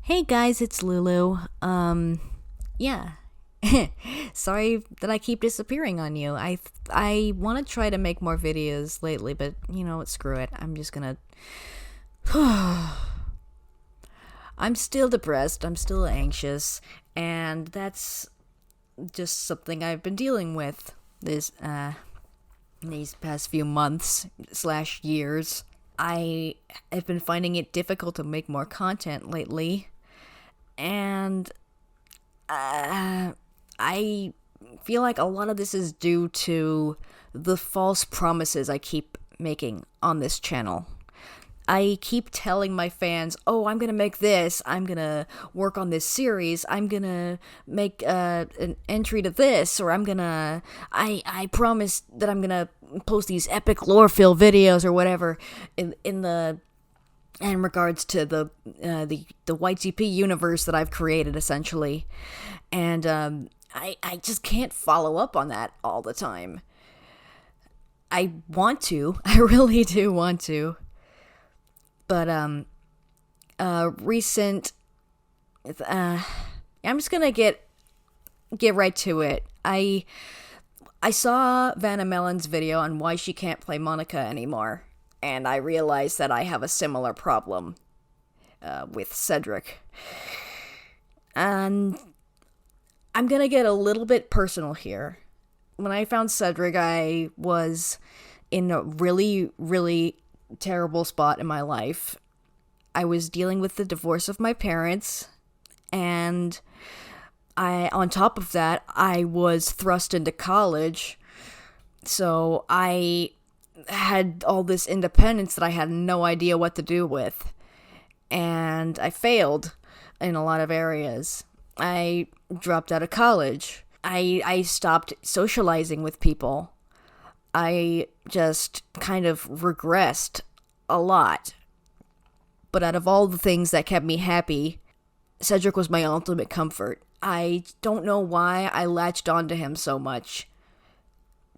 Hey guys, it's Lulu. Yeah. Sorry that I keep disappearing on you. I want to try to make more videos lately, but you know what, screw it. I'm just gonna I'm still depressed, I'm still anxious, and that's just something I've been dealing with these past few months slash years. I have been finding it difficult to make more content lately, and I feel like a lot of this is due to the false promises I keep making on this channel. I keep telling my fans, oh, I'm gonna make this, I'm gonna work on this series, I'm gonna make an entry to this, or I promise that I'm gonna post these epic lore-filled videos or whatever in regards to the YTP universe that I've created, essentially. And I just can't follow up on that all the time. I want to. I really do want to. But recent I'm just gonna get right to it. I saw Vanna Melon's video on why she can't play Monica anymore, and I realized that I have a similar problem with Cedric. And I'm gonna get a little bit personal here. When I found Cedric, I was in a really, really terrible spot in my life. I was dealing with the divorce of my parents, and on top of that, I was thrust into college, so I had all this independence that I had no idea what to do with, and I failed in a lot of areas. I dropped out of college. I stopped socializing with people. I just kind of regressed a lot. But out of all the things that kept me happy, Cedric was my ultimate comfort. I don't know why I latched onto him so much,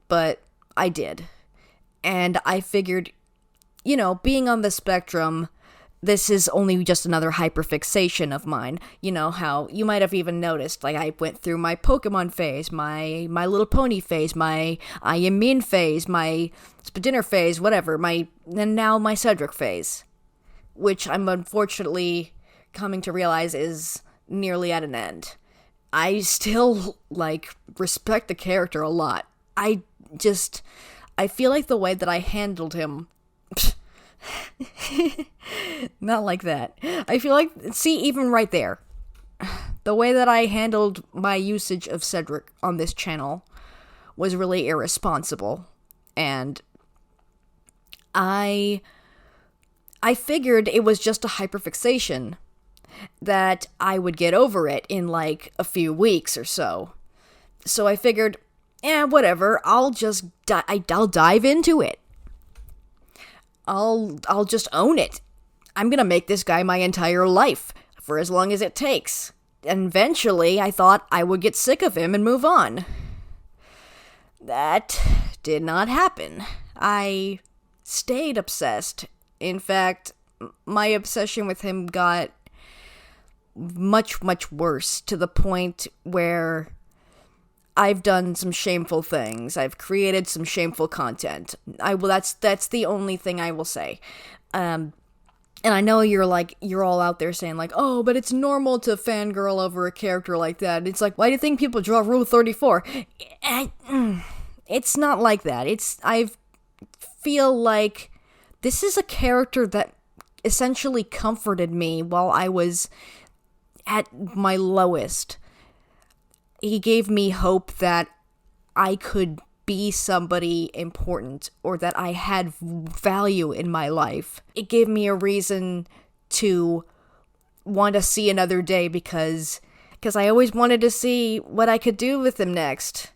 but I did. And I figured, you know, being on the spectrum, this is only just another hyperfixation of mine. You know how you might have even noticed, like, I went through my Pokemon phase, my Little Pony phase, my I Am Mean phase, my Spadinner phase, whatever, and now my Cedric phase, which I'm unfortunately coming to realize is nearly at an end. I still, respect the character a lot. I feel like the way that I handled him not like that. I feel like, see, even right there, the way that I handled my usage of Cedric on this channel was really irresponsible. And I figured it was just a hyperfixation, that I would get over it in a few weeks or so. So I figured, whatever, I'll just I'll dive into it. I'll just own it. I'm gonna make this guy my entire life, for as long as it takes. And eventually, I thought I would get sick of him and move on. That did not happen. I stayed obsessed. In fact, my obsession with him got much, much worse, to the point where I've done some shameful things. I've created some shameful content. That's the only thing I will say. And I know you're all out there saying oh, but it's normal to fangirl over a character like that. It's why do you think people draw Rule 34? It's not like that. I feel like this is a character that essentially comforted me while I was at my lowest. He gave me hope that I could be somebody important, or that I had value in my life. It gave me a reason to want to see another day, because I always wanted to see what I could do with him next,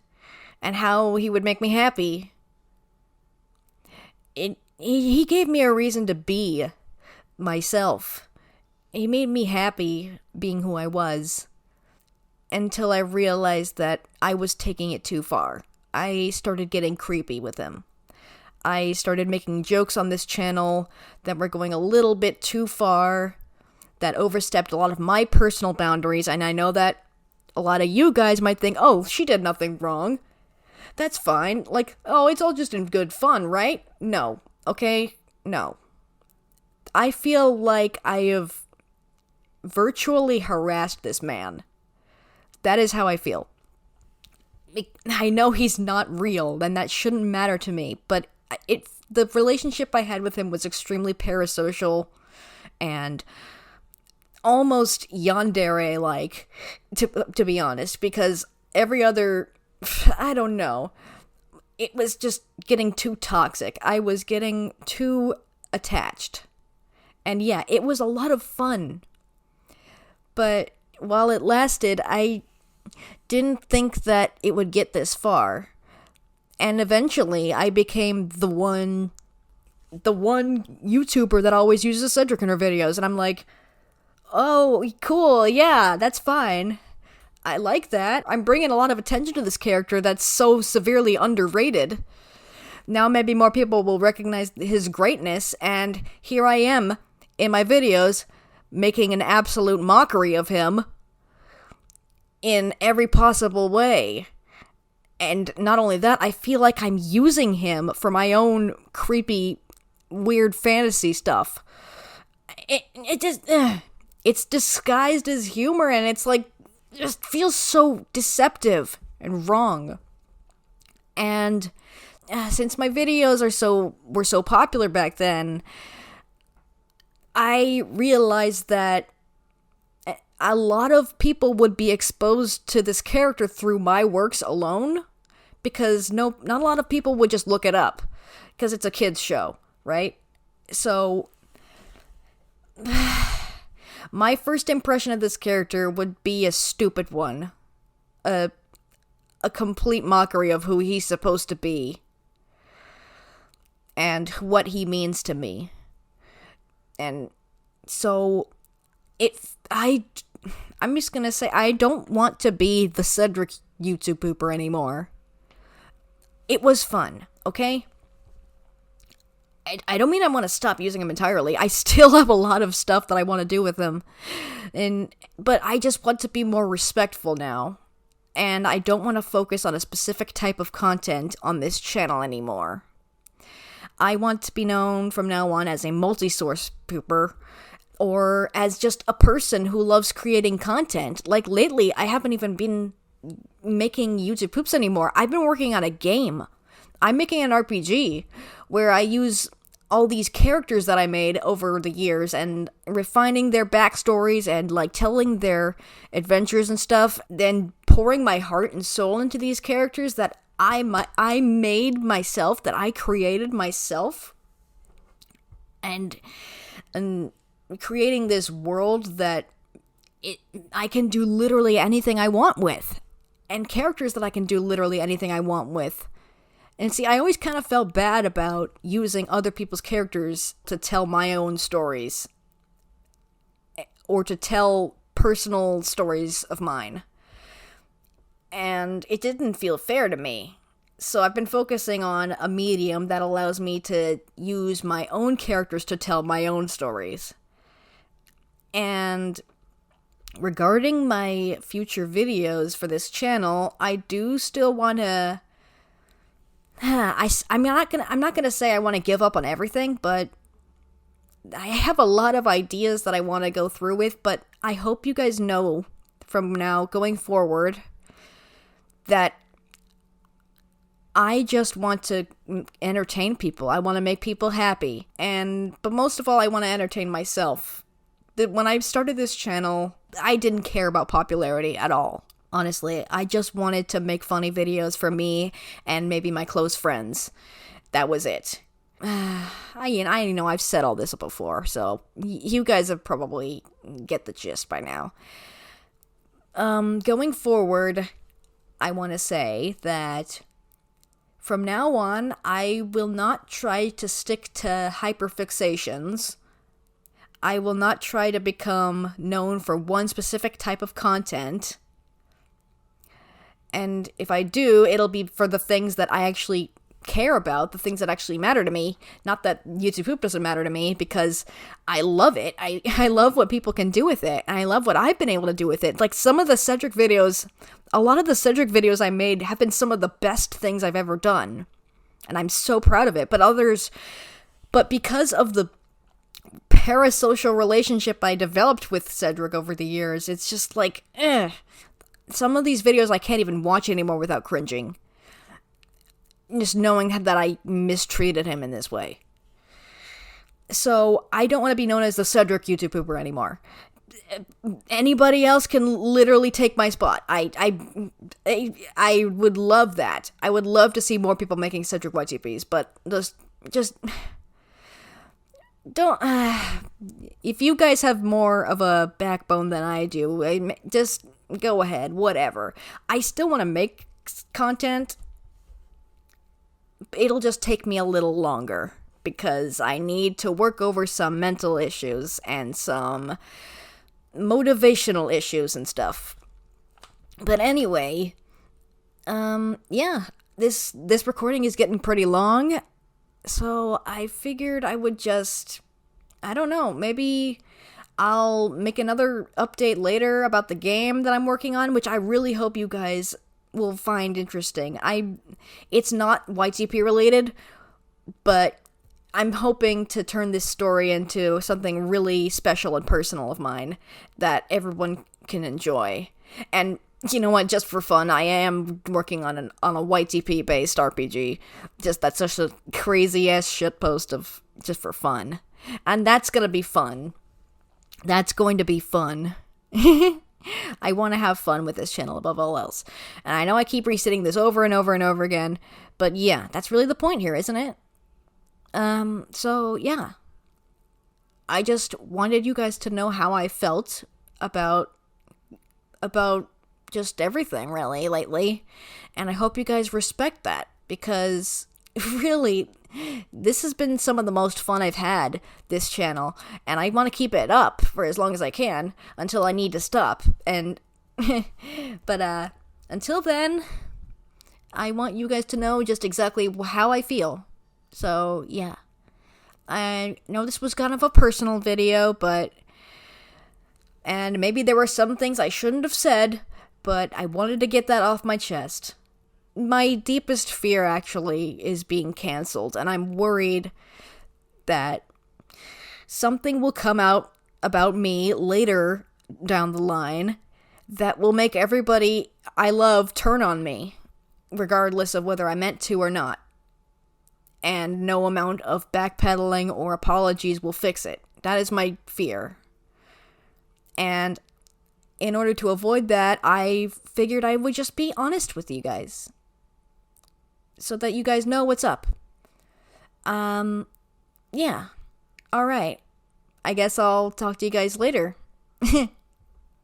and how he would make me happy. He gave me a reason to be myself. He made me happy being who I was, until I realized that I was taking it too far. I started getting creepy with him. I started making jokes on this channel that were going a little bit too far, that overstepped a lot of my personal boundaries, and I know that a lot of you guys might think, oh, she did nothing wrong. That's fine. Like, oh, it's all just in good fun, right? No. Okay? No. I feel like I have virtually harassed this man. That is how I feel. I know he's not real, and that shouldn't matter to me, but the relationship I had with him was extremely parasocial and almost yandere-like, to be honest, because every other, I don't know, it was just getting too toxic. I was getting too attached. And yeah, it was a lot of fun. But while it lasted, I didn't think that it would get this far. And eventually, I became the one YouTuber that always uses Cedric in her videos. And I'm like, oh, cool, yeah, that's fine. I like that. I'm bringing a lot of attention to this character that's so severely underrated. Now maybe more people will recognize his greatness, and here I am, in my videos, making an absolute mockery of him in every possible way. And not only that, I feel like I'm using him for my own creepy, weird fantasy stuff. It just, it's disguised as humor, and it's like, just feels so deceptive and wrong. And since my videos were so popular back then, I realized that a lot of people would be exposed to this character through my works alone, because not a lot of people would just look it up, because it's a kid's show, right? So my first impression of this character would be a stupid one. A complete mockery of who he's supposed to be. And what he means to me. And so, I'm just gonna say, I don't want to be the Cedric YouTube pooper anymore. It was fun, okay? I don't mean I want to stop using him entirely. I still have a lot of stuff that I want to do with him. But I just want to be more respectful now. And I don't want to focus on a specific type of content on this channel anymore. I want to be known from now on as a multi-source pooper, or as just a person who loves creating content. Like lately, I haven't even been making YouTube poops anymore. I've been working on a game. I'm making an RPG where I use all these characters that I made over the years and refining their backstories and like telling their adventures and stuff, then pouring my heart and soul into these characters that I made myself, that I created myself, and creating this world that I can do literally anything I want with, and characters that I can do literally anything I want with. And see, I always kind of felt bad about using other people's characters to tell my own stories, or to tell personal stories of mine. And it didn't feel fair to me. So I've been focusing on a medium that allows me to use my own characters to tell my own stories. And regarding my future videos for this channel, I do still want to... I'm not gonna say I want to give up on everything, but I have a lot of ideas that I want to go through with, but I hope you guys know from now going forward that I just want to entertain people. I want to make people happy. But most of all, I want to entertain myself. When I started this channel, I didn't care about popularity at all. Honestly, I just wanted to make funny videos for me and maybe my close friends. That was it. I know I've said all this before, so you guys have probably get the gist by now. Going forward, I want to say that from now on, I will not try to stick to hyperfixations. I will not try to become known for one specific type of content. And if I do, it'll be for the things that I actually care about, the things that actually matter to me. Not that YouTube poop doesn't matter to me, because I love it. I love what people can do with it, and I love what I've been able to do with it. Like, some of the Cedric videos, a lot of the Cedric videos I made have been some of the best things I've ever done, and I'm so proud of it. But because of the parasocial relationship I developed with Cedric over the years, it's just like, some of these videos I can't even watch anymore without cringing. Just knowing that I mistreated him in this way. So, I don't want to be known as the Cedric YouTube pooper anymore. Anybody else can literally take my spot. I would love that. I would love to see more people making Cedric YTPs, but just don't, if you guys have more of a backbone than I do, just go ahead, whatever. I still want to make content. It'll just take me a little longer, because I need to work over some mental issues and some motivational issues and stuff. But anyway, yeah, this recording is getting pretty long, so I figured I would just, I don't know, maybe I'll make another update later about the game that I'm working on, which I really hope you guys will find interesting. It's not YTP related, but I'm hoping to turn this story into something really special and personal of mine that everyone can enjoy. And you know what, just for fun, I am working on a YTP based RPG. Just, that's such a crazy ass shitpost of just for fun. And that's gonna be fun. That's going to be fun. I want to have fun with this channel above all else. And I know I keep restating this over and over and over again, but yeah, that's really the point here, isn't it? So yeah. I just wanted you guys to know how I felt about just everything, really, lately. And I hope you guys respect that, because really, this has been some of the most fun I've had, this channel, and I want to keep it up for as long as I can, until I need to stop, and, but, until then, I want you guys to know just exactly how I feel, so, yeah. I know this was kind of a personal video, and maybe there were some things I shouldn't have said, but I wanted to get that off my chest. My deepest fear, actually, is being canceled, and I'm worried that something will come out about me later down the line that will make everybody I love turn on me, regardless of whether I meant to or not. And no amount of backpedaling or apologies will fix it. That is my fear. And in order to avoid that, I figured I would just be honest with you guys, so that you guys know what's up. Yeah. Alright. I guess I'll talk to you guys later.